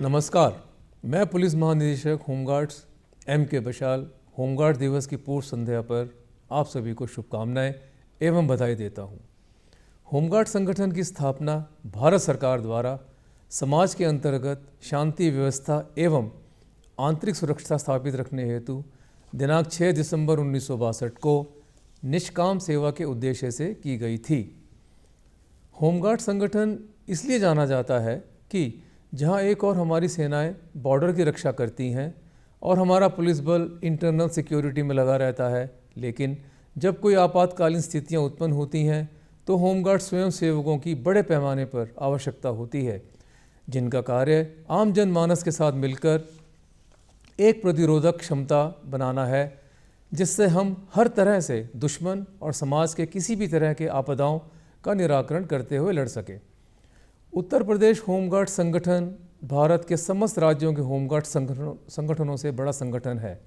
नमस्कार, मैं पुलिस महानिदेशक होमगार्ड्स M.K. बशाल होमगार्ड दिवस की पूर्व संध्या पर आप सभी को शुभकामनाएं एवं बधाई देता हूं। होमगार्ड संगठन की स्थापना भारत सरकार द्वारा समाज के अंतर्गत शांति व्यवस्था एवं आंतरिक सुरक्षा स्थापित रखने हेतु दिनांक 6 दिसंबर 1962 को निष्काम सेवा के उद्देश्य से की गई थी। होमगार्ड संगठन इसलिए जाना जाता है कि जहां एक और हमारी सेनाएं बॉर्डर की रक्षा करती हैं और हमारा पुलिस बल इंटरनल सिक्योरिटी में लगा रहता है, लेकिन जब कोई आपातकालीन स्थितियां उत्पन्न होती हैं तो होमगार्ड स्वयं सेवकों की बड़े पैमाने पर आवश्यकता होती है, जिनका कार्य आम जनमानस के साथ मिलकर एक प्रतिरोधक क्षमता बनाना है, जिससे हम हर तरह से दुश्मन और समाज के किसी भी तरह के आपदाओं का निराकरण करते हुए लड़ सके। उत्तर प्रदेश होमगार्ड संगठन भारत के समस्त राज्यों के होमगार्ड संगठनों से बड़ा संगठन है,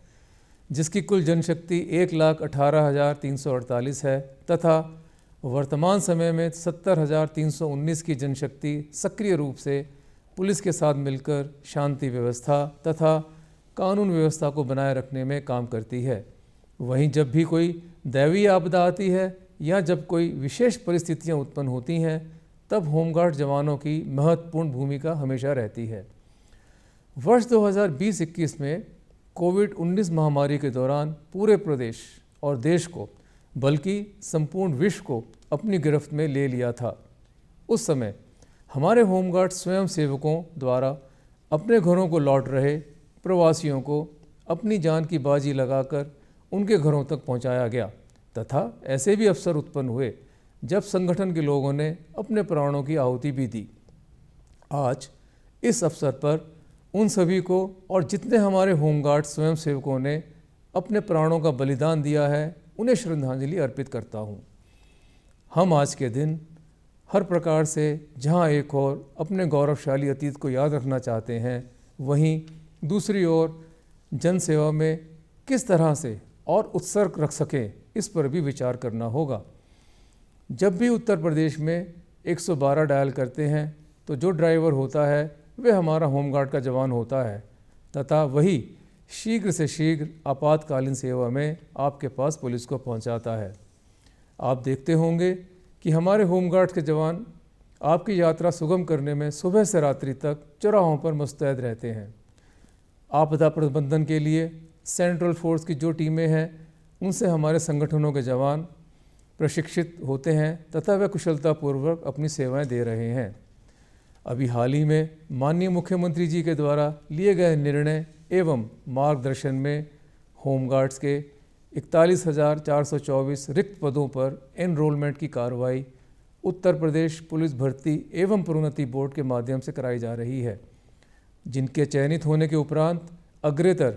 जिसकी कुल जनशक्ति 1,18,348 है तथा वर्तमान समय में 70,319 की जनशक्ति सक्रिय रूप से पुलिस के साथ मिलकर शांति व्यवस्था तथा कानून व्यवस्था को बनाए रखने में काम करती है। वहीं जब भी कोई दैवीय आपदा आती है या जब कोई विशेष परिस्थितियां उत्पन्न होती हैं, तब होमगार्ड जवानों की महत्वपूर्ण भूमिका हमेशा रहती है। वर्ष 2020-21 में कोविड-19 महामारी के दौरान पूरे प्रदेश और देश को, बल्कि संपूर्ण विश्व को अपनी गिरफ्त में ले लिया था। उस समय हमारे होमगार्ड स्वयं सेवकों द्वारा अपने घरों को लौट रहे प्रवासियों को अपनी जान की बाजी लगाकर उनके घरों तक पहुंचाया गया तथा ऐसे भी अवसर उत्पन्न हुए जब संगठन के लोगों ने अपने प्राणों की आहुति भी दी। आज इस अवसर पर उन सभी को और जितने हमारे होमगार्ड स्वयं सेवकों ने अपने प्राणों का बलिदान दिया है, उन्हें श्रद्धांजलि अर्पित करता हूँ। हम आज के दिन हर प्रकार से जहाँ एक ओर अपने गौरवशाली अतीत को याद रखना चाहते हैं, वहीं दूसरी ओर जन सेवा में किस तरह से और उत्सर्ग रख सकें, इस पर भी विचार करना होगा। जब भी उत्तर प्रदेश में 112 डायल करते हैं तो जो ड्राइवर होता है वह हमारा होमगार्ड का जवान होता है तथा वही शीघ्र से शीघ्र आपातकालीन सेवा में आपके पास पुलिस को पहुंचाता है। आप देखते होंगे कि हमारे होमगार्ड के जवान आपकी यात्रा सुगम करने में सुबह से रात्रि तक चौराहों पर मुस्तैद रहते हैं। आपदा प्रबंधन के लिए सेंट्रल फोर्स की जो टीमें हैं, उनसे हमारे संगठनों के जवान प्रशिक्षित होते हैं तथा वे कुशलतापूर्वक अपनी सेवाएं दे रहे हैं। अभी हाल ही में माननीय मुख्यमंत्री जी के द्वारा लिए गए निर्णय एवं मार्गदर्शन में होमगार्ड्स के 41,424 रिक्त पदों पर एनरोलमेंट की कार्रवाई उत्तर प्रदेश पुलिस भर्ती एवं प्रोन्नति बोर्ड के माध्यम से कराई जा रही है, जिनके चयनित होने के उपरांत अग्रेतर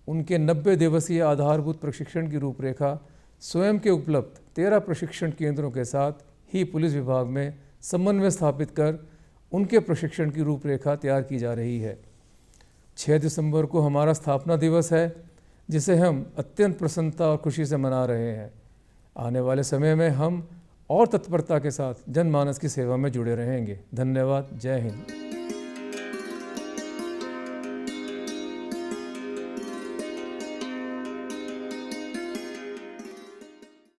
उनके 90 दिवसीय आधारभूत प्रशिक्षण की रूपरेखा स्वयं के उपलब्ध 13 प्रशिक्षण केंद्रों के साथ ही पुलिस विभाग में समन्वय स्थापित कर उनके प्रशिक्षण की रूपरेखा तैयार की जा रही है। 6 दिसंबर को हमारा स्थापना दिवस है, जिसे हम अत्यंत प्रसन्नता और खुशी से मना रहे हैं। आने वाले समय में हम और तत्परता के साथ जनमानस की सेवा में जुड़े रहेंगे। धन्यवाद। जय हिंद।